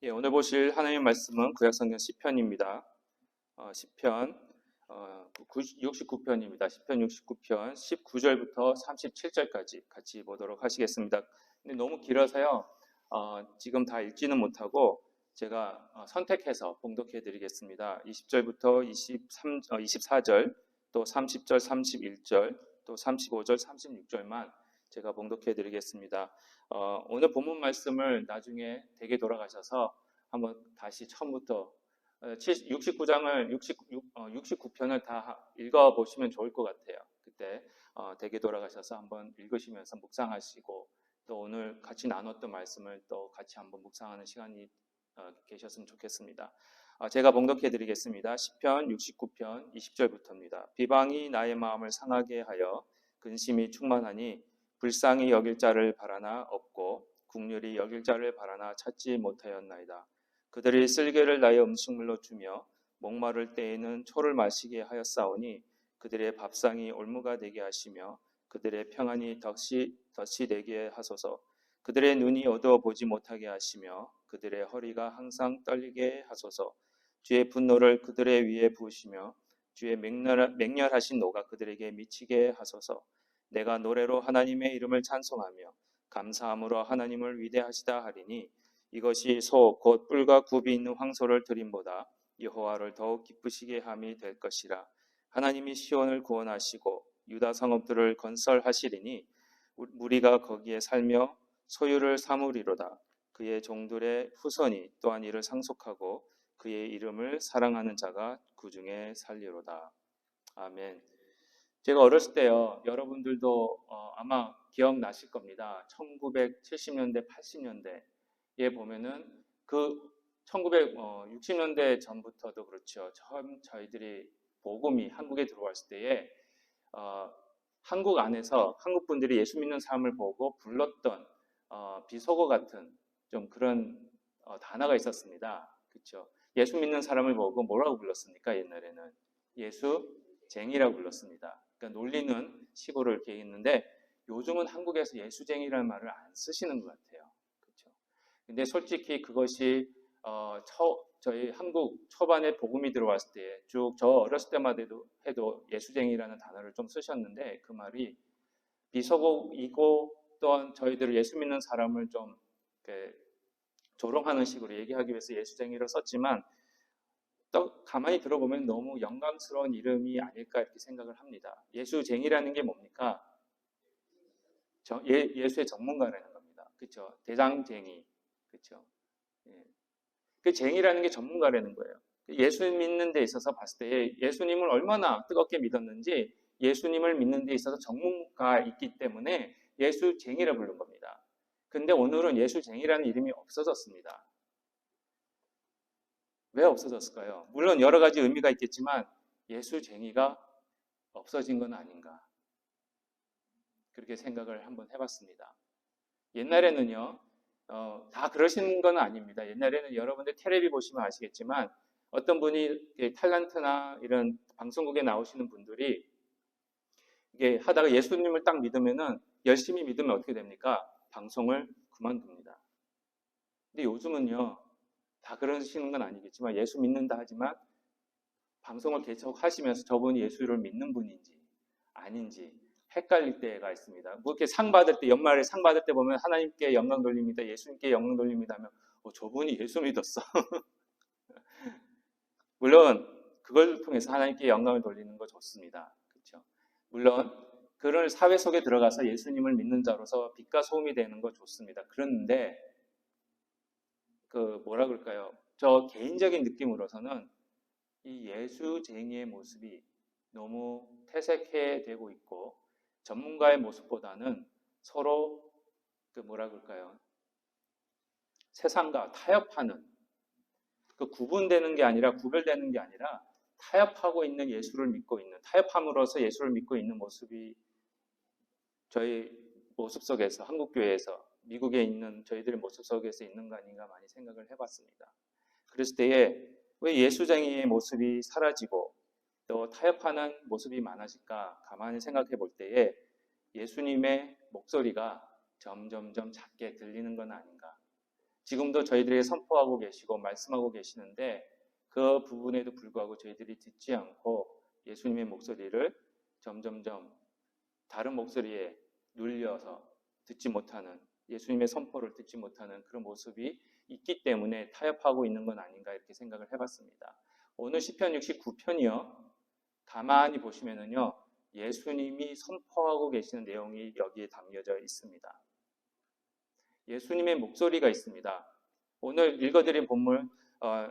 예, 오늘 보실 하나님의 말씀은 구약성경 시편입니다. 시편 69편입니다. 시편 69편 19절부터 37절까지 같이 보도록 하시겠습니다. 근데 너무 길어서요. 지금 다 읽지는 못하고 제가 선택해서 봉독해 드리겠습니다. 20절부터 24절, 또 30절, 31절, 또 35절, 36절만 제가 봉독해 드리겠습니다. 오늘 본문 말씀을 나중에 댁에 돌아가셔서 한번 다시 처음부터 69장을 69편을 다 읽어보시면 좋을 것 같아요. 그때 댁에 돌아가셔서 한번 읽으시면서 묵상하시고 또 오늘 같이 나눴던 말씀을 또 같이 한번 묵상하는 시간이 계셨으면 좋겠습니다. 제가 봉독해 드리겠습니다. 시편 69편 20절부터입니다. 비방이 나의 마음을 상하게 하여 근심이 충만하니 불쌍히 여길 자를 바라나 없고 국률이 여길 자를 바라나 찾지 못하였나이다. 그들이 쓸개를 나의 음식물로 주며 목마를 때에는 초를 마시게 하였사오니 그들의 밥상이 올무가 되게 하시며 그들의 평안이 덫이 되게 하소서. 그들의 눈이 어두워 보지 못하게 하시며 그들의 허리가 항상 떨리게 하소서. 주의 분노를 그들의 위에 부으시며 주의 맹렬하신 노가 그들에게 미치게 하소서. 내가 노래로 하나님의 이름을 찬송하며 감사함으로 하나님을 위대하시다 하리니 이것이 소 곧 뿔과 굽이 있는 황소를 드림보다 여호와를 더욱 기쁘시게 함이 될 것이라. 하나님이 시온을 구원하시고 유다 성읍들을 건설하시리니 무리가 거기에 살며 소유를 삼으리로다. 그의 종들의 후손이 또한 이를 상속하고 그의 이름을 사랑하는 자가 그 중에 살리로다. 아멘. 제가 어렸을 때요, 여러분들도 아마 기억나실 겁니다. 1970년대, 80년대에 보면은 그 1960년대 전부터도 그렇죠. 처음 저희들이 복음이 한국에 들어왔을 때에 한국 안에서 한국 분들이 예수 믿는 사람을 보고 불렀던 비속어 같은 좀 그런 단어가 있었습니다. 그렇죠? 예수 믿는 사람을 보고 뭐라고 불렀습니까? 옛날에는 예수쟁이라고 불렀습니다. 그러니까 놀리는 식으로 이렇게 있는데 요즘은 한국에서 예수쟁이라는 말을 안 쓰시는 것 같아요. 그렇죠? 근데 솔직히 그것이 저희 한국 초반에 복음이 들어왔을 때 쭉 저 어렸을 때만 해도 예수쟁이라는 단어를 좀 쓰셨는데 그 말이 비속어이고 또한 저희들 예수 믿는 사람을 좀 조롱하는 식으로 얘기하기 위해서 예수쟁이를 썼지만 또 가만히 들어보면 너무 영광스러운 이름이 아닐까 이렇게 생각을 합니다. 예수쟁이라는 게 뭡니까? 예수의 전문가라는 겁니다. 그렇죠? 대장쟁이. 그렇죠? 예. 그 쟁이라는 게 전문가라는 거예요. 예수 믿는 데 있어서 봤을 때 예수님을 얼마나 뜨겁게 믿었는지 예수님을 믿는 데 있어서 전문가가 있기 때문에 예수쟁이라 부른 겁니다. 근데 오늘은 예수쟁이라는 이름이 없어졌습니다. 왜 없어졌을까요? 물론 여러 가지 의미가 있겠지만 예수쟁이가 없어진 건 아닌가 그렇게 생각을 한번 해봤습니다. 옛날에는요 다 그러시는 건 아닙니다. 옛날에는 여러분들 텔레비 보시면 아시겠지만 어떤 분이 탤런트나 이런 방송국에 나오시는 분들이 이게 하다가 예수님을 딱 믿으면은 열심히 믿으면 어떻게 됩니까? 방송을 그만둡니다. 근데 요즘은요 다 그러시는 건 아니겠지만 예수 믿는다 하지만 방송을 계속 하시면서 저분이 예수를 믿는 분인지 아닌지 헷갈릴 때가 있습니다. 뭐 이렇게 상 받을 때 연말에 상 받을 때 보면 하나님께 영광 돌립니다. 예수님께 영광 돌립니다 하면 저분이 예수 믿었어. 물론 그걸 통해서 하나님께 영광을 돌리는 거 좋습니다. 그렇죠? 물론 그런 사회 속에 들어가서 예수님을 믿는 자로서 빛과 소음이 되는 거 좋습니다. 그런데 뭐라 그럴까요? 저 개인적인 느낌으로서는 이 예수쟁이의 모습이 너무 퇴색되고 있고 전문가의 모습보다는 서로 뭐라 그럴까요? 세상과 타협하는 구분되는 게 아니라 구별되는 게 아니라 타협하고 있는 예수를 믿고 있는 타협함으로써 예수를 믿고 있는 모습이 저희 모습 속에서 한국교회에서 미국에 있는 저희들의 모습 속에서 있는 거 아닌가 많이 생각을 해봤습니다. 그랬을 때에 왜 예수쟁이의 모습이 사라지고 또 타협하는 모습이 많아질까 가만히 생각해 볼 때에 예수님의 목소리가 점점점 작게 들리는 건 아닌가 지금도 저희들에게 선포하고 계시고 말씀하고 계시는데 그 부분에도 불구하고 저희들이 듣지 않고 예수님의 목소리를 점점점 다른 목소리에 눌려서 듣지 못하는, 예수님의 선포를 듣지 못하는 그런 모습이 있기 때문에 타협하고 있는 건 아닌가 이렇게 생각을 해봤습니다. 오늘 시편 69편이요. 가만히 보시면은요. 예수님이 선포하고 계시는 내용이 여기에 담겨져 있습니다. 예수님의 목소리가 있습니다. 오늘 읽어드린 본문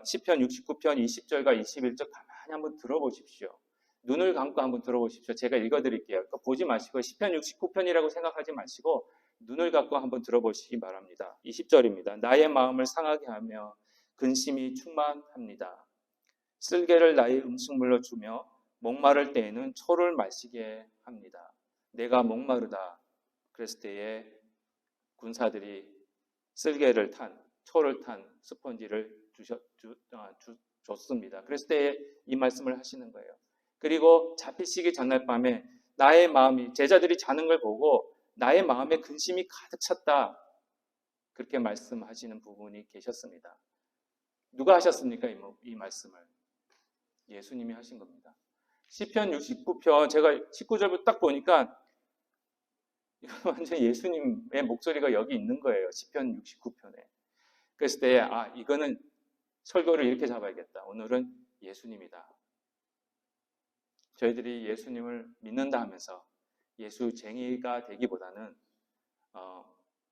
시편 69편 20절과 21절 가만히 한번 들어보십시오. 눈을 감고 한번 들어보십시오. 제가 읽어드릴게요. 보지 마시고 시편 69편이라고 생각하지 마시고 눈을 감고 한번 들어보시기 바랍니다. 20절입니다. 나의 마음을 상하게 하며 근심이 충만합니다. 쓸개를 나의 음식물로 주며 목마를 때에는 초를 마시게 합니다. 내가 목마르다 그랬을 때에 군사들이 쓸개를 탄, 초를 탄 스펀지를 줬습니다. 그랬을 때에 이 말씀을 하시는 거예요. 그리고 잡히시기 전날 밤에 나의 마음이, 제자들이 자는 걸 보고 나의 마음에 근심이 가득 찼다. 그렇게 말씀하시는 부분이 계셨습니다. 누가 하셨습니까? 이 말씀을. 예수님이 하신 겁니다. 시편 69편 제가 19절부터 딱 보니까 완전 예수님의 목소리가 여기 있는 거예요. 시편 69편에. 그랬을 때 이거는 설교를 이렇게 잡아야겠다. 오늘은 예수님이다. 저희들이 예수님을 믿는다 하면서 예수쟁이가 되기보다는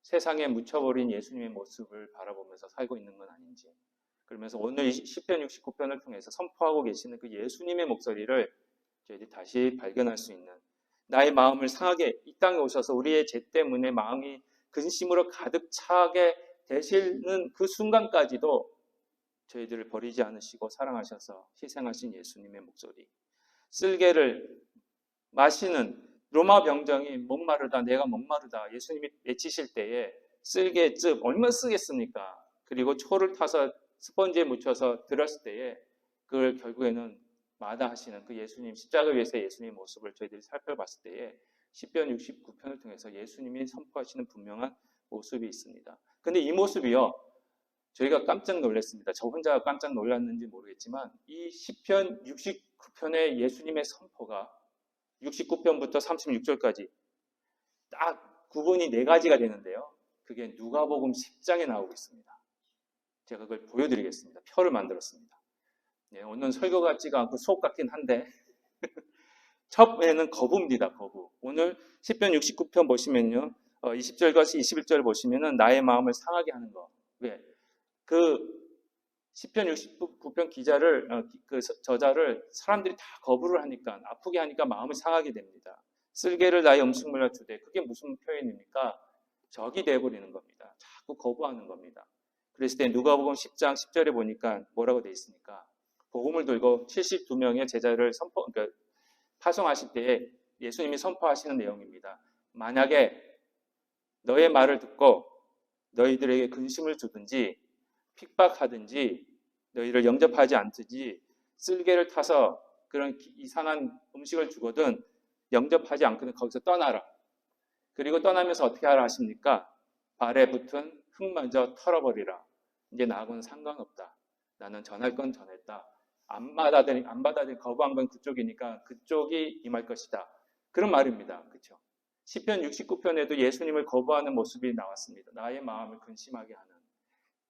세상에 묻혀버린 예수님의 모습을 바라보면서 살고 있는 건 아닌지, 그러면서 오늘 시편 69편을 통해서 선포하고 계시는 그 예수님의 목소리를 저희들이 다시 발견할 수 있는, 나의 마음을 상하게, 이 땅에 오셔서 우리의 죄 때문에 마음이 근심으로 가득 차게 되시는 그 순간까지도 저희들을 버리지 않으시고 사랑하셔서 희생하신 예수님의 목소리, 쓸개를 마시는 로마 병정이 목마르다, 내가 목마르다 예수님이 외치실 때에 쓸개즙 얼마나 쓰겠습니까? 그리고 초를 타서 스펀지에 묻혀서 들었을 때에 그걸 결국에는 마다하시는 그 예수님, 십자가 위에서 예수님의 모습을 저희들이 살펴봤을 때에 시편 69편을 통해서 예수님이 선포하시는 분명한 모습이 있습니다. 근데 이 모습이요, 저희가 깜짝 놀랐습니다. 저 혼자 깜짝 놀랐는지 모르겠지만 이 시편 69편의 예수님의 선포가 69편부터 36절까지 딱 구분이 4가지가 되는데요. 그게 누가복음 10장에 나오고 있습니다. 제가 그걸 보여드리겠습니다. 표를 만들었습니다. 오늘 설교 같지가 않고 수업 같긴 한데 첫에는 거부입니다. 거부. 오늘 시편 69편 보시면요. 20절과 21절 보시면은 나의 마음을 상하게 하는 거. 왜? 그 시편 69편 기자를 그 저자를 사람들이 다 거부를 하니까, 아프게 하니까 마음을 상하게 됩니다. 쓸개를 나의 음식물로 주되, 그게 무슨 표현입니까? 적이 되어버리는 겁니다. 자꾸 거부하는 겁니다. 그랬을 때 누가복음 10장 10절에 보니까 뭐라고 되어 있습니까? 복음을 들고 72명의 제자를 그러니까 파송하실 때에 예수님이 선포하시는 내용입니다. 만약에 너의 말을 듣고 너희들에게 근심을 주든지 핍박하든지 너희를 영접하지 않든지 쓸개를 타서 그런 이상한 음식을 주거든 영접하지 않거든 거기서 떠나라. 그리고 떠나면서 어떻게 하라 하십니까? 발에 붙은 흙마저 털어버리라. 이제 나하고는 상관없다. 나는 전할 건 전했다. 안 받아들인 거부한 건 그쪽이니까 그쪽이 임할 것이다. 그런 말입니다. 그렇죠? 시편 69편에도 예수님을 거부하는 모습이 나왔습니다. 나의 마음을 근심하게 하는.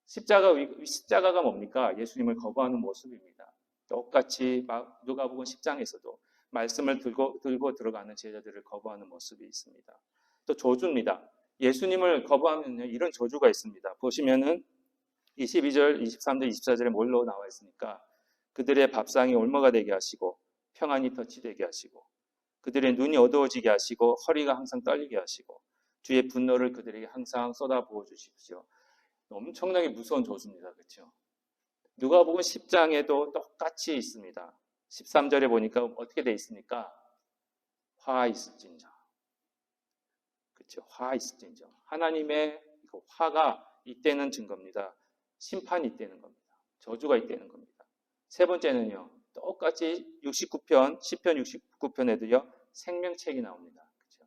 십자가가 뭡니까? 예수님을 거부하는 모습입니다. 똑같이 누가복음 10장에서도 말씀을 들고 들어가는 제자들을 거부하는 모습이 있습니다. 또 저주입니다. 예수님을 거부하면 이런 저주가 있습니다. 보시면은 22절, 23절, 24절에 뭘로 나와 있습니까? 그들의 밥상이 올무가 되게 하시고 평안이 덧치되게 하시고 그들의 눈이 어두워지게 하시고 허리가 항상 떨리게 하시고 주의 분노를 그들에게 항상 쏟아부어 주십시오. 엄청나게 무서운 저주입니다. 그렇죠? 누가복음 10장에도 똑같이 있습니다. 13절에 보니까 어떻게 돼 있습니까? 화 있을진저. 그렇죠? 화 있을진저. 하나님의 그 화가 있다는 증거입니다. 심판이 있다는 겁니다. 저주가 있다는 겁니다. 세 번째는요. 똑같이 69편, 시편 69편에도요. 생명책이 나옵니다. 그렇죠?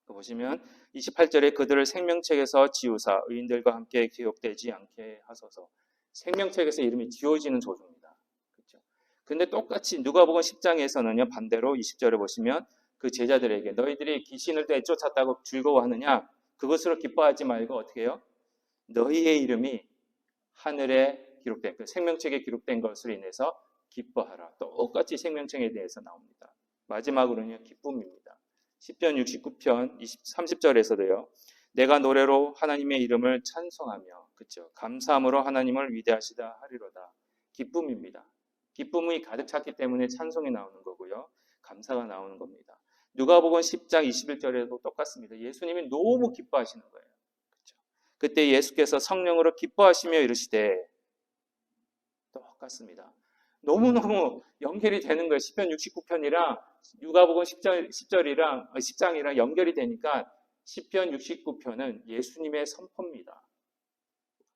보시면 28절에 그들을 생명책에서 지우사 의인들과 함께 기록되지 않게 하소서. 생명책에서 이름이 지워지는 조주입니다. 그렇죠? 근데 똑같이 누가복음 10장에서는요, 반대로 20절에 보시면 그 제자들에게 너희들이 귀신을 내쫓았다고 즐거워하느냐? 그것으로 기뻐하지 말고 어떻게 해요? 너희의 이름이 하늘에 기록된, 그 생명책에 기록된 것으로 인해서 기뻐하라. 똑같이 생명책에 대해서 나옵니다. 마지막으로는요, 기쁨입니다. 시편 69편 30절에서도요. 내가 노래로 하나님의 이름을 찬송하며, 그렇죠? 감사함으로 하나님을 위대하시다 하리로다. 기쁨입니다. 기쁨이 가득 찼기 때문에 찬송이 나오는 거고요. 감사가 나오는 겁니다. 누가복음 10장 21절에도 똑같습니다. 예수님이 너무 기뻐하시는 거예요. 그렇죠? 그때 예수께서 성령으로 기뻐하시며 이르시되, 똑같습니다. 너무너무 연결이 되는 거예요. 시편 69편이랑 누가복음 10장이랑 연결이 되니까 시편 69편은 예수님의 선포입니다.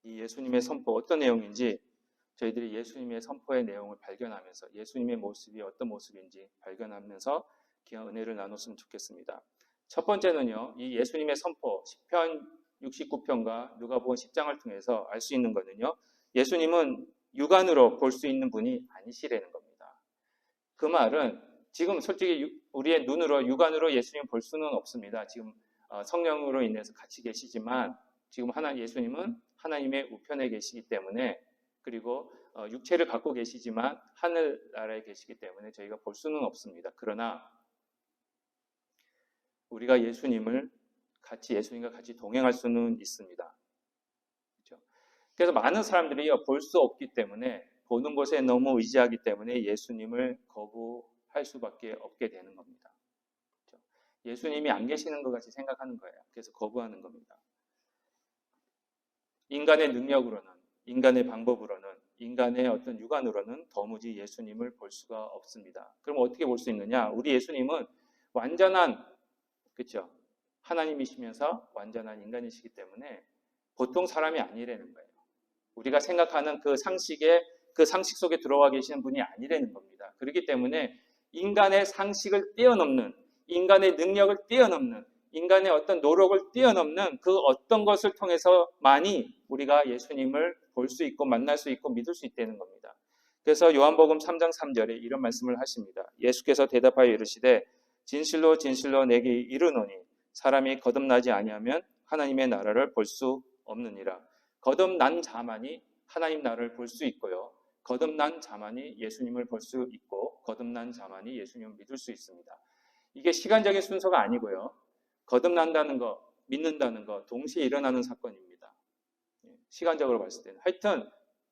이 예수님의 선포 어떤 내용인지 저희들이 예수님의 선포의 내용을 발견하면서 예수님의 모습이 어떤 모습인지 발견하면서 귀한 은혜를 나눴으면 좋겠습니다. 첫 번째는요. 이 예수님의 선포 시편 69편과 누가복음 10장을 통해서 알 수 있는 거는요. 예수님은 육안으로 볼 수 있는 분이 아니시라는 겁니다. 그 말은 지금 솔직히 우리의 눈으로 육안으로 예수님 볼 수는 없습니다. 지금 성령으로 인해서 같이 계시지만 지금 예수님은 하나님의 우편에 계시기 때문에 그리고 육체를 갖고 계시지만 하늘나라에 계시기 때문에 저희가 볼 수는 없습니다. 그러나 우리가 예수님과 같이 동행할 수는 있습니다. 그렇죠? 그래서 많은 사람들이 볼 수 없기 때문에 보는 것에 너무 의지하기 때문에 예수님을 거부할 수밖에 없게 되는 겁니다. 그렇죠? 예수님이 안 계시는 것 같이 생각하는 거예요. 그래서 거부하는 겁니다. 인간의 능력으로는, 인간의 방법으로는, 인간의 어떤 육안으로는 도무지 예수님을 볼 수가 없습니다. 그럼 어떻게 볼 수 있느냐? 우리 예수님은 완전한, 그렇죠? 하나님이시면서 완전한 인간이시기 때문에 보통 사람이 아니라는 거예요. 우리가 생각하는 그 상식 속에 들어와 계시는 분이 아니라는 겁니다. 그렇기 때문에 인간의 상식을 뛰어넘는, 인간의 능력을 뛰어넘는, 인간의 어떤 노력을 뛰어넘는 그 어떤 것을 통해서만이 우리가 예수님을 볼 수 있고 만날 수 있고 믿을 수 있다는 겁니다. 그래서 요한복음 3장 3절에 이런 말씀을 하십니다. 예수께서 대답하여 이르시되 진실로 진실로 내게 이르노니 사람이 거듭나지 아니하면 하나님의 나라를 볼 수 없느니라. 거듭난 자만이 하나님 나라를 볼 수 있고요. 거듭난 자만이 예수님을 볼 수 있고 거듭난 자만이 예수님을 믿을 수 있습니다. 이게 시간적인 순서가 아니고요. 거듭난다는 거, 믿는다는 거 동시에 일어나는 사건입니다. 시간적으로 봤을 때는. 하여튼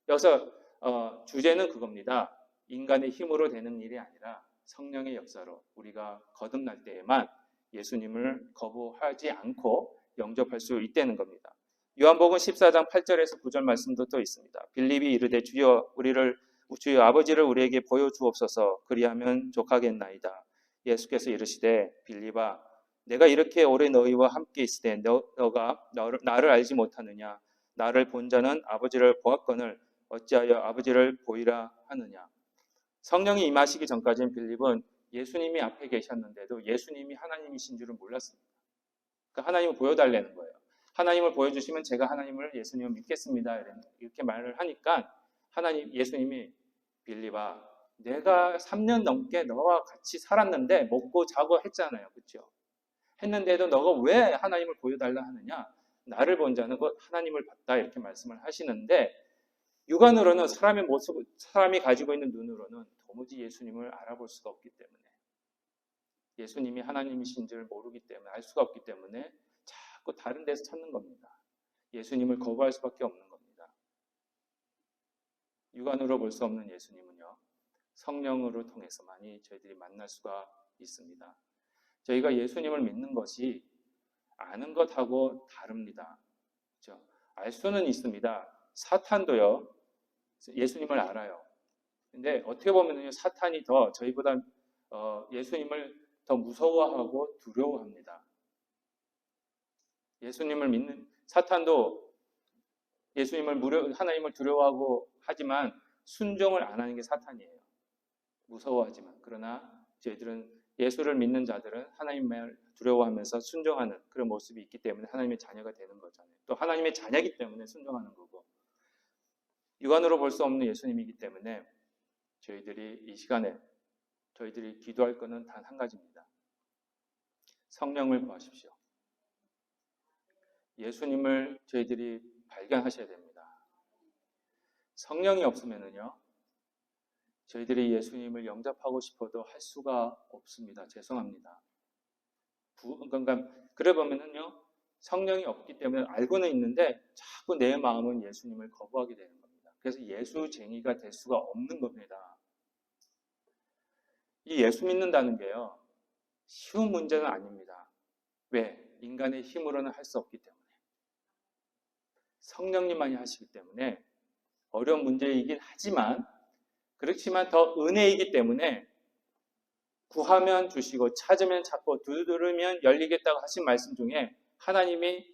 여기서 주제는 그겁니다. 인간의 힘으로 되는 일이 아니라 성령의 역사로 우리가 거듭날 때에만 예수님을 거부하지 않고 영접할 수 있다는 겁니다. 요한복음 14장 8절에서 9절 말씀도 또 있습니다. 빌립이 이르되 주여 아버지를 우리에게 보여주옵소서 그리하면 족하겠나이다. 예수께서 이르시되 빌립아 내가 이렇게 오래 너희와 함께 있으되 너가 나를 알지 못하느냐. 나를 본 자는 아버지를 보았거늘 어찌하여 아버지를 보이라 하느냐. 성령이 임하시기 전까지는 빌립은 예수님이 앞에 계셨는데도 예수님이 하나님이신 줄은 몰랐습니다. 그러니까 하나님을 보여달라는 거예요. 하나님을 보여주시면 제가 예수님을 믿겠습니다. 이렇게 말을 하니까 예수님이 빌립아 내가 3년 넘게 너와 같이 살았는데 먹고 자고 했잖아요. 그렇죠? 했는데도 너가 왜 하나님을 보여달라 하느냐? 나를 본 자는 곧 하나님을 봤다 이렇게 말씀을 하시는데 육안으로는 사람이 가지고 있는 눈으로는 도무지 예수님을 알아볼 수가 없기 때문에 예수님이 하나님이신 줄 모르기 때문에 알 수가 없기 때문에 자꾸 다른 데서 찾는 겁니다. 예수님을 거부할 수밖에 없는 겁니다. 육안으로 볼 수 없는 예수님은요. 성령으로 통해서만이 저희들이 만날 수가 있습니다. 저희가 예수님을 믿는 것이 아는 것하고 다릅니다. 그렇죠? 알 수는 있습니다. 사탄도요. 예수님을 알아요. 근데 어떻게 보면 사탄이 더 저희보다 예수님을 더 무서워하고 두려워합니다. 예수님을 믿는 사탄도 하나님을 두려워하고 하지만 순종을 안 하는 게 사탄이에요. 무서워하지만. 그러나 저희들은 예수를 믿는 자들은 하나님을 두려워하면서 순종하는 그런 모습이 있기 때문에 하나님의 자녀가 되는 거잖아요. 또 하나님의 자녀이기 때문에 순종하는 거고, 육안으로 볼 수 없는 예수님이기 때문에 저희들이 이 시간에 저희들이 기도할 것은 단 한 가지입니다. 성령을 구하십시오. 예수님을 저희들이 발견하셔야 됩니다. 성령이 없으면은요, 저희들이 예수님을 영접하고 싶어도 할 수가 없습니다. 죄송합니다. 그러니까 그래 보면은요, 성령이 없기 때문에 알고는 있는데 자꾸 내 마음은 예수님을 거부하게 되는 겁니다. 그래서 예수쟁이가 될 수가 없는 겁니다. 이 예수 믿는다는 게요, 쉬운 문제는 아닙니다. 왜? 인간의 힘으로는 할 수 없기 때문에. 성령님만이 하시기 때문에 어려운 문제이긴 하지만, 그렇지만 더 은혜이기 때문에 구하면 주시고 찾으면 찾고 두드리면 열리겠다고 하신 말씀 중에 하나님이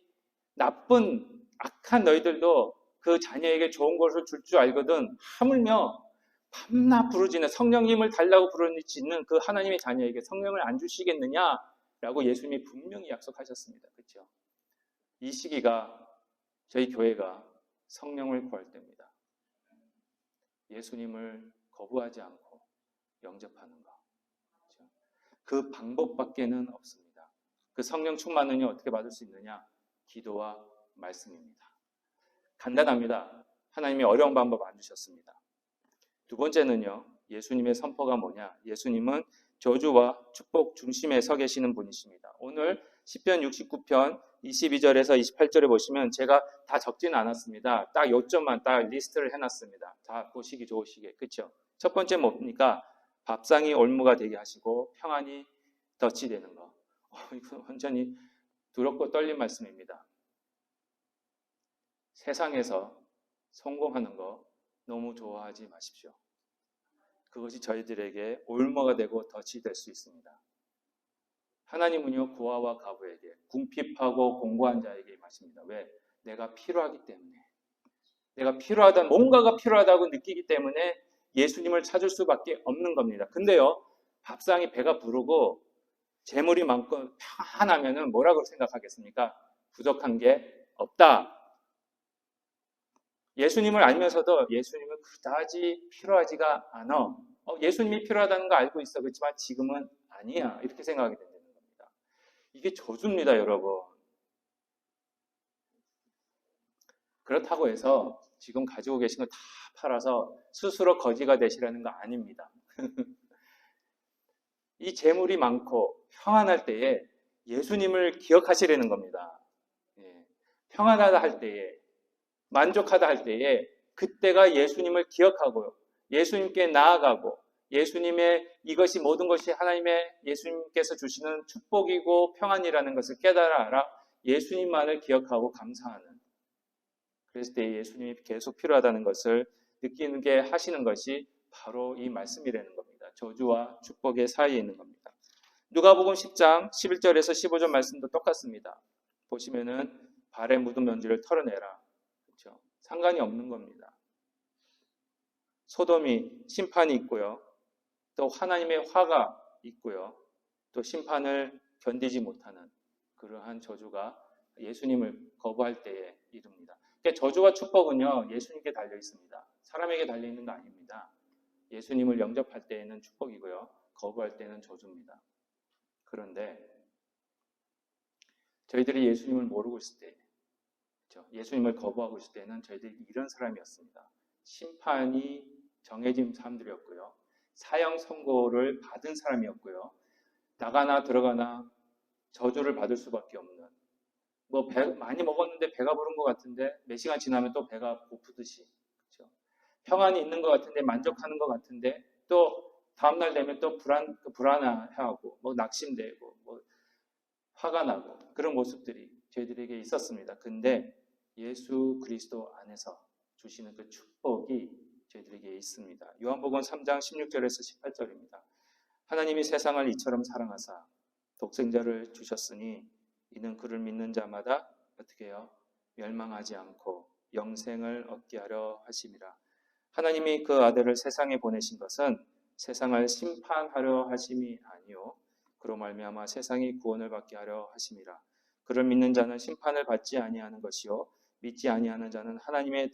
나쁜 악한 너희들도 그 자녀에게 좋은 것을 줄 줄 알거든 하물며 밤낮 부르짖는 성령님을 달라고 부르짖는 그 하나님의 자녀에게 성령을 안 주시겠느냐라고 예수님이 분명히 약속하셨습니다. 그렇죠? 이 시기가 저희 교회가 성령을 구할 때입니다. 예수님을 거부하지 않고 영접하는 것. 그렇죠? 그 방법밖에는 없습니다. 그 성령 충만은요, 어떻게 받을 수 있느냐? 기도와 말씀입니다. 간단합니다. 하나님이 어려운 방법 안 주셨습니다. 두 번째는요, 예수님의 선포가 뭐냐? 예수님은 저주와 축복 중심에 서 계시는 분이십니다. 오늘 시편 69편 22절에서 28절에 보시면 제가 다 적지는 않았습니다. 딱 요점만 딱 리스트를 해놨습니다. 다 보시기 좋으시게. 그렇죠? 첫 번째 뭡니까? 밥상이 올무가 되게 하시고 평안이 덫이 되는 거. 이거 완전히 두렵고 떨린 말씀입니다. 세상에서 성공하는 거 너무 좋아하지 마십시오. 그것이 저희들에게 올무가 되고 덫이 될 수 있습니다. 하나님은요, 고아와 가부에게, 궁핍하고 공고한 자에게 임하십니다. 왜? 내가 필요하기 때문에. 내가 필요하다, 뭔가가 필요하다고 느끼기 때문에 예수님을 찾을 수밖에 없는 겁니다. 근데요, 밥상이 배가 부르고 재물이 많고 평안하면은 뭐라고 생각하겠습니까? 부족한 게 없다. 예수님을 알면서도 예수님은 그다지 필요하지가 않아. 예수님이 필요하다는 거 알고 있어. 그렇지만 지금은 아니야. 이렇게 생각하게 된다는 겁니다. 이게 저주입니다, 여러분. 그렇다고 해서 지금 가지고 계신 거 다 팔아서 스스로 거지가 되시라는 거 아닙니다. 이 재물이 많고 평안할 때에 예수님을 기억하시라는 겁니다. 평안하다 할 때에, 만족하다 할 때에 그때가 예수님을 기억하고 예수님께 나아가고 예수님의 이것이 모든 것이 하나님의 예수님께서 주시는 축복이고 평안이라는 것을 깨달아 알아 예수님만을 기억하고 감사하는, 그랬을 때 예수님이 계속 필요하다는 것을 느끼게 하시는 것이 바로 이 말씀이라는 겁니다. 저주와 축복의 사이에 있는 겁니다. 누가복음 10장 11절에서 15절 말씀도 똑같습니다. 보시면은 발에 묻은 먼지를 털어내라. 그렇죠? 상관이 없는 겁니다. 소돔이 심판이 있고요. 또 하나님의 화가 있고요. 또 심판을 견디지 못하는 그러한 저주가 예수님을 거부할 때에 이릅니다. 그러니까 저주와 축복은요, 예수님께 달려 있습니다. 사람에게 달려 있는 거 아닙니다. 예수님을 영접할 때에는 축복이고요. 거부할 때는 저주입니다. 그런데 저희들이 예수님을 모르고 있을 때, 그렇죠? 예수님을 거부하고 있을 때는 저희들이 이런 사람이었습니다. 심판이 정해진 사람들이었고요. 사형 선고를 받은 사람이었고요. 나가나 들어가나 저주를 받을 수밖에 없는, 많이 먹었는데 배가 부른 것 같은데 몇 시간 지나면 또 배가 고프듯이, 그렇죠? 평안이 있는 것 같은데 만족하는 것 같은데 또 다음날 되면 또 불안해하고 낙심되고 화가 나고 그런 모습들이 저희들에게 있었습니다. 근데 예수 그리스도 안에서 주시는 그 축복이 저희들에게 있습니다. 요한복음 3장 16절에서 18절입니다. 하나님이 세상을 이처럼 사랑하사 독생자를 주셨으니 이는 그를 믿는 자마다 어떻게 해요? 멸망하지 않고 영생을 얻게 하려 하심이라. 하나님이 그 아들을 세상에 보내신 것은 세상을 심판하려 하심이 아니요 그로 말미암아 세상이 구원을 받게 하려 하심이라. 그를 믿는 자는 심판을 받지 아니하는 것이요 믿지 아니하는 자는 하나님의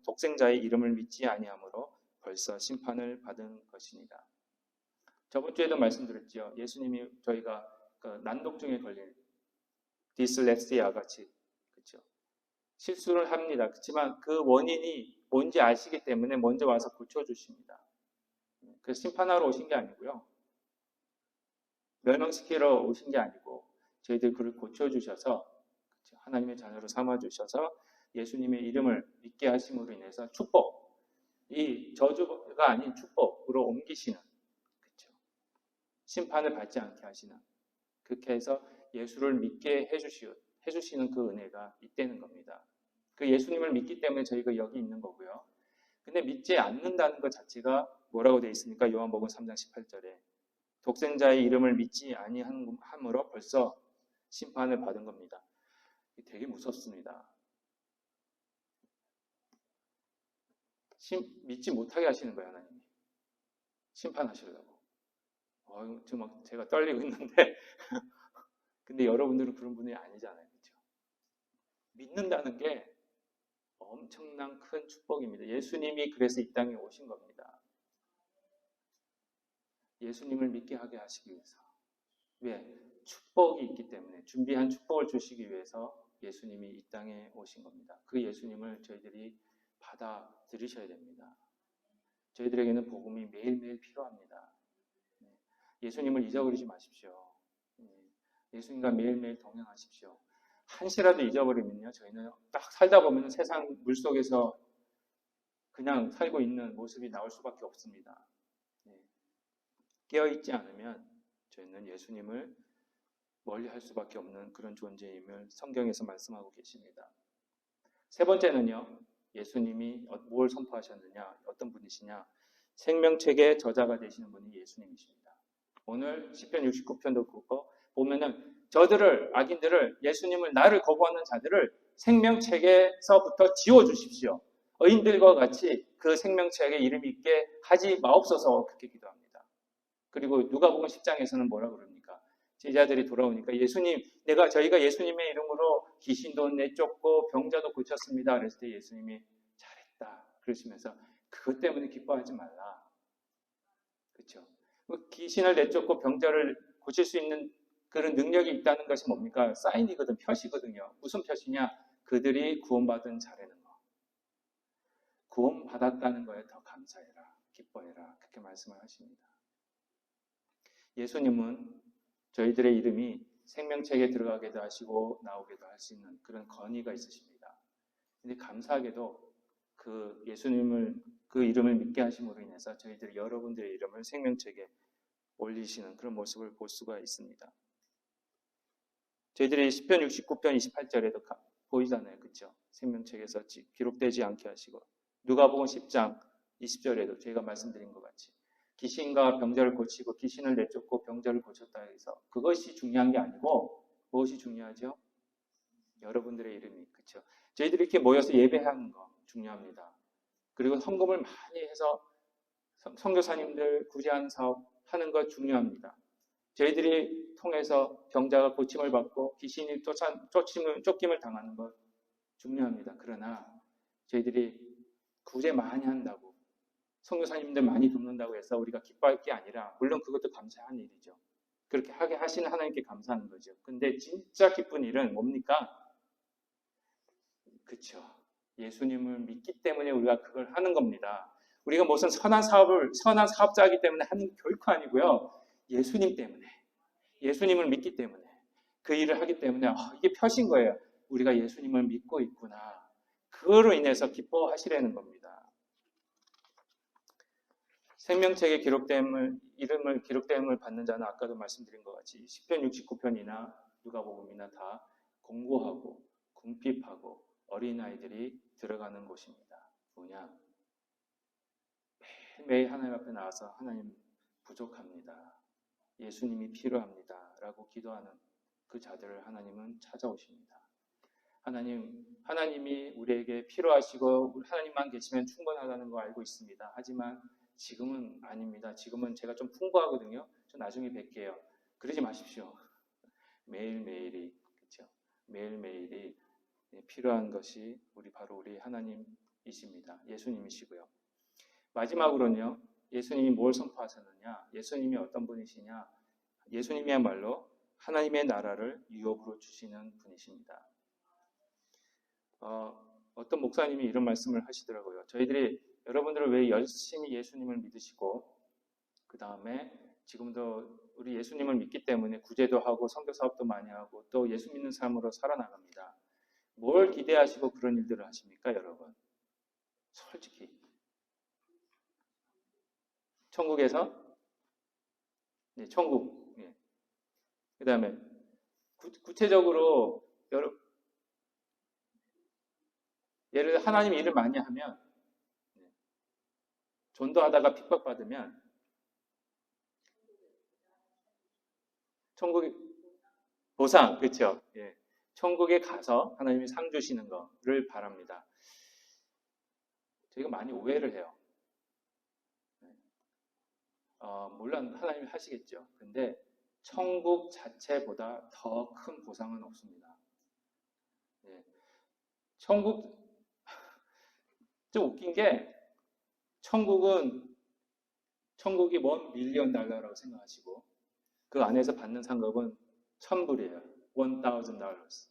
독생자의 이름을 믿지 아니하므로 벌써 심판을 받은 것이니라. 저번 주에도 말씀드렸죠. 예수님이 저희가 그 난독증에 걸린 디슬렉시아 같이 그렇죠. 실수를 합니다. 그렇지만 그 원인이 뭔지 아시기 때문에 먼저 와서 고쳐주십니다. 그래서 심판하러 오신 게 아니고요. 멸망시키러 오신 게 아니고 저희들 그를 고쳐주셔서 하나님의 자녀로 삼아주셔서 예수님의 이름을 믿게 하심으로 인해서 축복, 이 저주가 아닌 축복으로 옮기시는 그렇죠. 심판을 받지 않게 하시는 그렇게 해서 예수를 믿게 해주시는 그 은혜가 있다는 겁니다. 그 예수님을 믿기 때문에 저희가 여기 있는 거고요. 근데 믿지 않는다는 것 자체가 뭐라고 되어 있습니까? 요한복음 3장 18절에 독생자의 이름을 믿지 아니함으로 벌써 심판을 받은 겁니다. 되게 무섭습니다. 믿지 못하게 하시는 거예요, 하나님이. 심판하시려고. 지금 제가 떨리고 있는데 근데 여러분들은 그런 분이 아니잖아요. 그렇죠? 믿는다는 게 엄청난 큰 축복입니다. 예수님이 그래서 이 땅에 오신 겁니다. 예수님을 믿게 하게 하시기 위해서. 왜? 축복이 있기 때문에 준비한 축복을 주시기 위해서 예수님이 이 땅에 오신 겁니다. 그 예수님을 저희들이 받아들이셔야 됩니다. 저희들에게는 복음이 매일매일 필요합니다. 예수님을 잊어버리지 마십시오. 예수님과 매일매일 동행하십시오. 한시라도 잊어버리면요, 저희는 딱 살다 보면 세상 물속에서 그냥 살고 있는 모습이 나올 수밖에 없습니다. 깨어있지 않으면 저희는 예수님을 멀리할 수밖에 없는 그런 존재임을 성경에서 말씀하고 계십니다. 세 번째는요, 예수님이 뭘 선포하셨느냐, 어떤 분이시냐, 생명책의 저자가 되시는 분이 예수님이십니다. 오늘 시편 69편도 그거 보면은 저들을 악인들을 예수님을 나를 거부하는 자들을 생명책에서부터 지워주십시오. 의인들과 같이 그 생명책에 이름 있게 하지 마옵소서 그렇게 기도합니다. 그리고 누가복음 10장에서는 뭐라 그럽니까? 제자들이 돌아오니까 예수님, 저희가 예수님의 이름으로 귀신도 내쫓고 병자도 고쳤습니다. 그랬을 때 예수님이 잘했다 그러시면서 그것 때문에 기뻐하지 말라. 그렇죠? 귀신을 내쫓고 병자를 고칠 수 있는 그런 능력이 있다는 것이 뭡니까? 사인이거든, 표시거든요. 무슨 표시냐? 그들이 구원받은 자라는 거. 구원받았다는 거에 더 감사해라, 기뻐해라. 그렇게 말씀을 하십니다. 예수님은 저희들의 이름이 생명책에 들어가게도 하시고 나오게도 할 수 있는 그런 권위가 있으십니다. 근데 감사하게도 그 예수님을 그 이름을 믿게 하심으로 인해서 저희들이 여러분들의 이름을 생명책에 올리시는 그런 모습을 볼 수가 있습니다. 저희들이 시편 69편 28절에도 보이잖아요. 그렇죠? 생명책에서 기록되지 않게 하시고 누가복음 10장 20절에도 제가 말씀드린 것 같이 귀신과 병자를 고치고 귀신을 내쫓고 병자를 고쳤다 해서 그것이 중요한 게 아니고 무엇이 중요하죠? 여러분들의 이름이 그렇죠. 저희들이 이렇게 모여서 예배하는 거 중요합니다. 그리고 헌금을 많이 해서 선교사님들 구제하는 사업 하는 거 중요합니다. 저희들이 통해서 병자가 고침을 받고 귀신이 쫓김을 당하는 것 중요합니다. 그러나 저희들이 구제 많이 한다고 선교사님들 많이 돕는다고 해서 우리가 기뻐할 게 아니라 물론 그것도 감사한 일이죠. 그렇게 하게 하시는 하나님께 감사하는 거죠. 근데 진짜 기쁜 일은 뭡니까? 그렇죠. 예수님을 믿기 때문에 우리가 그걸 하는 겁니다. 우리가 무슨 선한 사업자이기 때문에 하는 게 결코 아니고요. 예수님 때문에, 예수님을 믿기 때문에 그 일을 하기 때문에 이게 표시인 거예요. 우리가 예수님을 믿고 있구나. 그거로 인해서 기뻐하시라는 겁니다. 생명책에 기록됨을 받는 자는 아까도 말씀드린 것 같이 시편 69편이나 누가복음이나 다 공고하고 궁핍하고 어린아이들이 들어가는 곳입니다. 뭐냐? 매일 하나님 앞에 나와서 하나님 부족합니다. 예수님이 필요합니다. 라고 기도하는 그 자들을 하나님은 찾아오십니다. 하나님이 우리에게 필요하시고 하나님만 계시면 충분하다는 거 알고 있습니다. 하지만 지금은 아닙니다. 지금은 제가 좀 풍부하거든요. 저 나중에 뵐게요. 그러지 마십시오. 매일매일이, 그렇죠? 매일매일이 필요한 것이 바로 우리 하나님이십니다. 예수님이시고요. 마지막으로는요. 예수님이 뭘 선포하셨느냐? 예수님이 어떤 분이시냐? 예수님이야말로 하나님의 나라를 유업으로 주시는 분이십니다. 어떤 목사님이 이런 말씀을 하시더라고요. 저희들이 여러분들을 왜 열심히 예수님을 믿으시고 그 다음에 지금도 우리 예수님을 믿기 때문에 구제도 하고 선교 사업도 많이 하고 또 예수 믿는 삶으로 살아나갑니다. 뭘 기대하시고 그런 일들을 하십니까, 여러분? 솔직히 천국에서 천국. 그 다음에 구체적으로 예를 들어 하나님 일을 많이 하면 전도하다가 핍박받으면 천국의 보상, 그렇죠? 예. 천국에 가서 하나님이 상 주시는 거를 바랍니다. 저희가 많이 오해를 해요. 물론 하나님이 하시겠죠. 근데 천국 자체보다 더 큰 보상은 없습니다. 예. 천국이 웃긴 게 천국이 $1,000,000라고 생각하시고 그 안에서 받는 상급은 $1,000을 $1,000.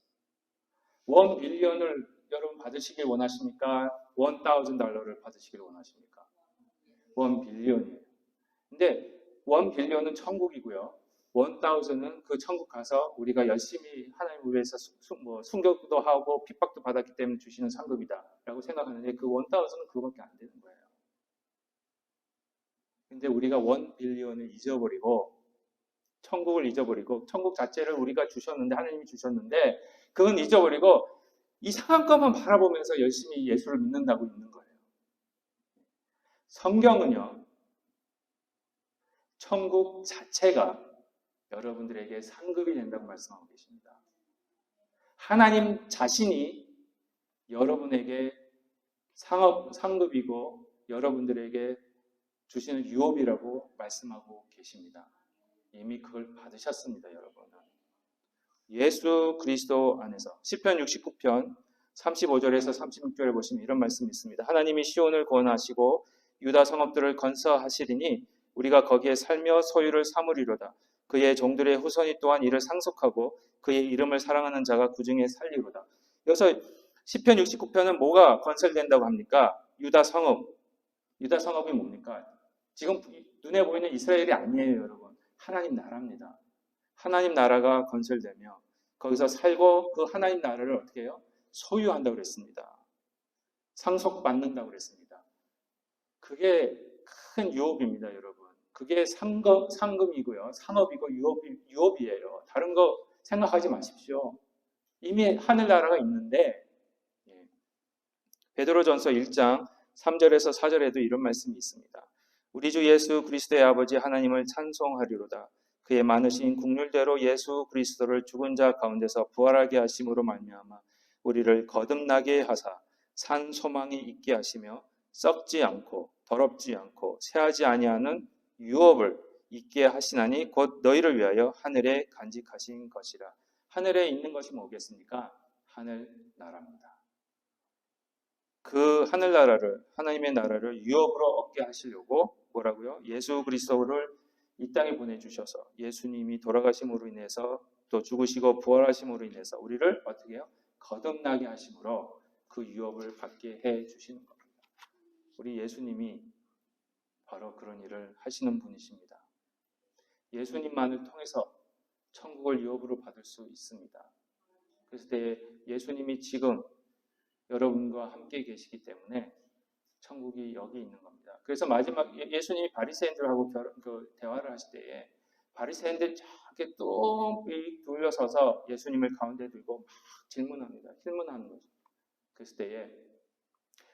$1,000,000,000을 여러분 받으시길 원하십니까? $1,000를 받으시길 원하십니까? $1,000,000,000이에요. 근데 $1,000,000,000은 천국이고요. $1,000은 그 천국 가서 우리가 열심히 하나님을 위해서 순교도 하고 핍박도 받았기 때문에 주시는 상급이다라고 생각하는데 그 $1,000은 그거밖에 안 되는 거예요. 근데 우리가 $1,000,000,000을 잊어버리고 천국을 잊어버리고 천국 자체를 우리가 주셨는데 하나님이 주셨는데 그건 잊어버리고 이상한 것만 바라보면서 열심히 예수를 믿는다고 있는 거예요. 성경은요. 천국 자체가 여러분들에게 상급이 된다고 말씀하고 계십니다. 하나님 자신이 여러분에게 상급이고 여러분들에게 주시는 유업이라고 말씀하고 계십니다. 이미 그걸 받으셨습니다, 여러분은. 예수 그리스도 안에서 시편 69편 35절에서 36절에 보시면 이런 말씀이 있습니다. 하나님이 시온을 구원하시고 유다 성읍들을 건설하시리니 우리가 거기에 살며 소유를 삼으리로다. 그의 종들의 후손이 또한 이를 상속하고 그의 이름을 사랑하는 자가 그중에 살리로다. 여기서 시편 69편은 뭐가 건설된다고 합니까? 유다 성읍. 유다 성읍이 뭡니까? 지금 눈에 보이는 이스라엘이 아니에요, 여러분. 하나님 나라입니다. 하나님 나라가 건설되며 거기서 살고 그 하나님 나라를 어떻게 해요? 소유한다고 그랬습니다. 상속받는다고 그랬습니다. 그게 큰 유업입니다, 여러분. 그게 상금이고요. 상업이고 유업이에요. 다른 거 생각하지 마십시오. 이미 하늘나라가 있는데 베드로전서 1장 3절에서 4절에도 이런 말씀이 있습니다. 우리 주 예수 그리스도의 아버지 하나님을 찬송하리로다. 그의 많으신 국률대로 예수 그리스도를 죽은 자 가운데서 부활하게 하심으로 말미암아 우리를 거듭나게 하사 산 소망이 있게 하시며 썩지 않고 더럽지 않고 새하지 아니하는 유업을 있게 하시나니 곧 너희를 위하여 하늘에 간직하신 것이라. 하늘에 있는 것이 뭐겠습니까? 하늘 나라입니다. 그 하늘나라를 하나님의 나라를 유업으로 얻게 하시려고 뭐라고요? 예수 그리스도를 이 땅에 보내주셔서 예수님이 돌아가심으로 인해서 또 죽으시고 부활하심으로 인해서 우리를 어떻게 해요? 거듭나게 하심으로 그 유업을 받게 해주시는 겁니다. 우리 예수님이 바로 그런 일을 하시는 분이십니다. 예수님만을 통해서 천국을 유업으로 받을 수 있습니다. 그래서 예수님이 지금 여러분과 함께 계시기 때문에 천국이 여기 있는 겁니다. 그래서 마지막 예수님이 바리새인들하고 대화를 하실 때에 바리새인들 저렇게 또 둘러서서 예수님을 가운데 들고 막 질문합니다. 질문하는 거죠. 그랬을 때에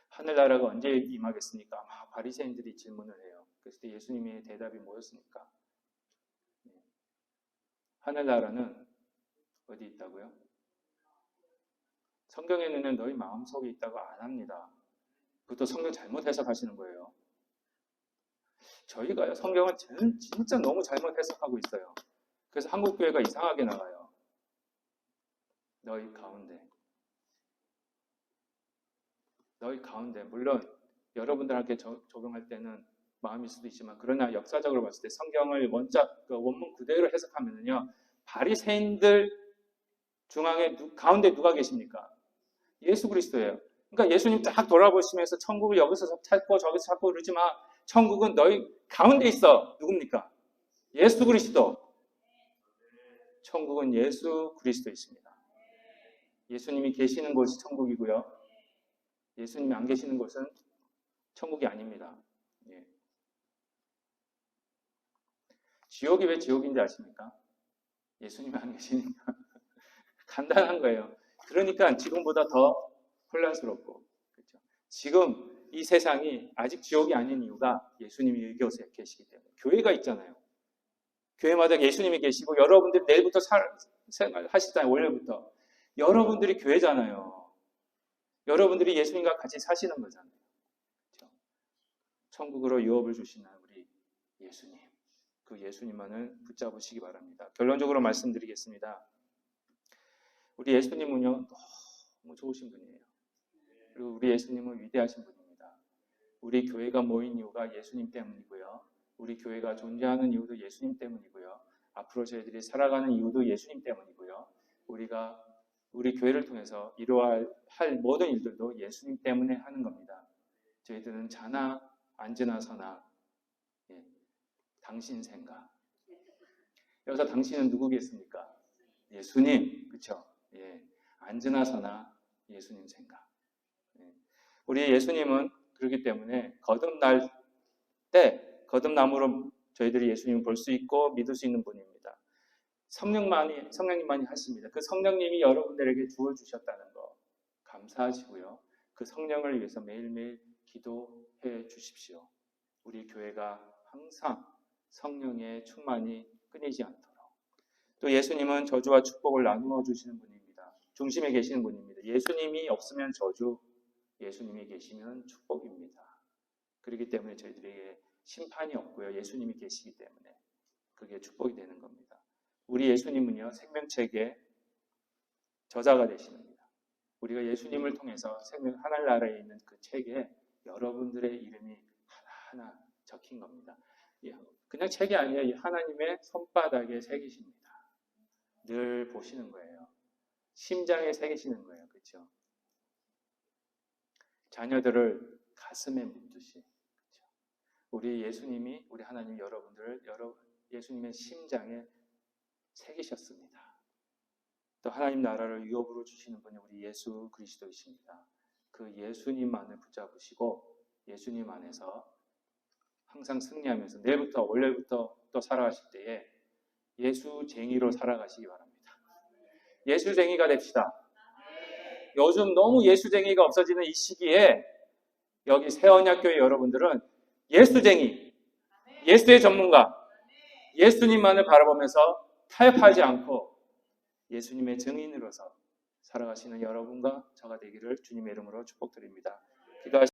하늘나라가 언제 임하겠습니까? 막 바리새인들이 질문을 해요. 그랬을 때 예수님의 대답이 뭐였습니까? 하늘나라는 어디 있다고요? 성경에는 너희 마음속에 있다고 안 합니다. 그것도 성경 잘못 해석하시는 거예요. 저희가요, 성경을 진짜 너무 잘못 해석하고 있어요. 그래서 한국교회가 이상하게 나가요. 너희 가운데 물론 여러분들한테 적용할 때는 마음일 수도 있지만 그러나 역사적으로 봤을 때 성경을 원문 그대로 해석하면요, 바리새인들 가운데 누가 계십니까? 예수 그리스도예요. 그러니까 예수님 딱 돌아보시면서 천국을 여기서 찾고 저기서 찾고 그러지 마. 천국은 너희 가운데 있어. 누굽니까? 예수 그리스도. 천국은 예수 그리스도 있습니다. 예수님이 계시는 곳이 천국이고요. 예수님이 안 계시는 곳은 천국이 아닙니다. 예. 지옥이 왜 지옥인지 아십니까? 예수님이 안 계시니까. 간단한 거예요. 그러니까 지금보다 더 혼란스럽고, 그렇죠? 지금 이 세상이 아직 지옥이 아닌 이유가 예수님이 여기 계시기 때문에. 교회가 있잖아요. 교회마다 예수님이 계시고 여러분들이 내일부터 생활하시잖아요. 월요일부터. 여러분들이 교회잖아요. 여러분들이 예수님과 같이 사시는 거잖아요. 그렇죠? 천국으로 유업을 주시는 우리 예수님. 그 예수님만을 붙잡으시기 바랍니다. 결론적으로 말씀드리겠습니다. 우리 예수님은요, 너무 좋으신 분이에요. 그리고 우리 예수님은 위대하신 분입니다. 우리 교회가 모인 이유가 예수님 때문이고요. 우리 교회가 존재하는 이유도 예수님 때문이고요. 앞으로 저희들이 살아가는 이유도 예수님 때문이고요. 우리가 우리 교회를 통해서 이루어야 할 모든 일들도 예수님 때문에 하는 겁니다. 저희들은 자나 앉으나 서나 당신 생각. 여기서 당신은 누구겠습니까? 예수님, 그렇죠? 예, 앉으나 서나 예수님 생각. 예. 우리 예수님은 그렇기 때문에 거듭날 때 거듭남으로 저희들이 예수님을 볼 수 있고 믿을 수 있는 분입니다. 성령님만이 하십니다. 그 성령님이 여러분들에게 주어주셨다는 거 감사하시고요. 그 성령을 위해서 매일매일 기도해 주십시오. 우리 교회가 항상 성령의 충만이 끊이지 않도록. 또 예수님은 저주와 축복을 나누어 주시는 분입니다. 중심에 계시는 분입니다. 예수님이 없으면 저주, 예수님이 계시면 축복입니다. 그렇기 때문에 저희들에게 심판이 없고요. 예수님이 계시기 때문에 그게 축복이 되는 겁니다. 우리 예수님은요, 생명책의 저자가 되십니다. 우리가 예수님을 통해서 하늘나라에 있는 그 책에 여러분들의 이름이 하나하나 적힌 겁니다. 그냥 책이 아니에요. 하나님의 손바닥에 새기십니다. 늘 보시는 거예요. 심장에 새기시는 거예요. 그렇죠? 자녀들을 가슴에 묻듯이. 그렇죠? 우리 예수님이, 우리 하나님 여러분들을 예수님의 심장에 새기셨습니다. 또 하나님 나라를 유업으로 주시는 분이 우리 예수 그리스도이십니다. 그 예수님만을 붙잡으시고 예수님 안에서 항상 승리하면서 내일부터 월요일부터 또 살아가실 때에 예수쟁이로 살아가시기 바랍니다. 예수쟁이가 됩시다. 요즘 너무 예수쟁이가 없어지는 이 시기에 여기 새언약교회 여러분들은 예수쟁이, 예수의 전문가, 예수님만을 바라보면서 타협하지 않고 예수님의 증인으로서 살아가시는 여러분과 저가 되기를 주님의 이름으로 축복드립니다. 기도하시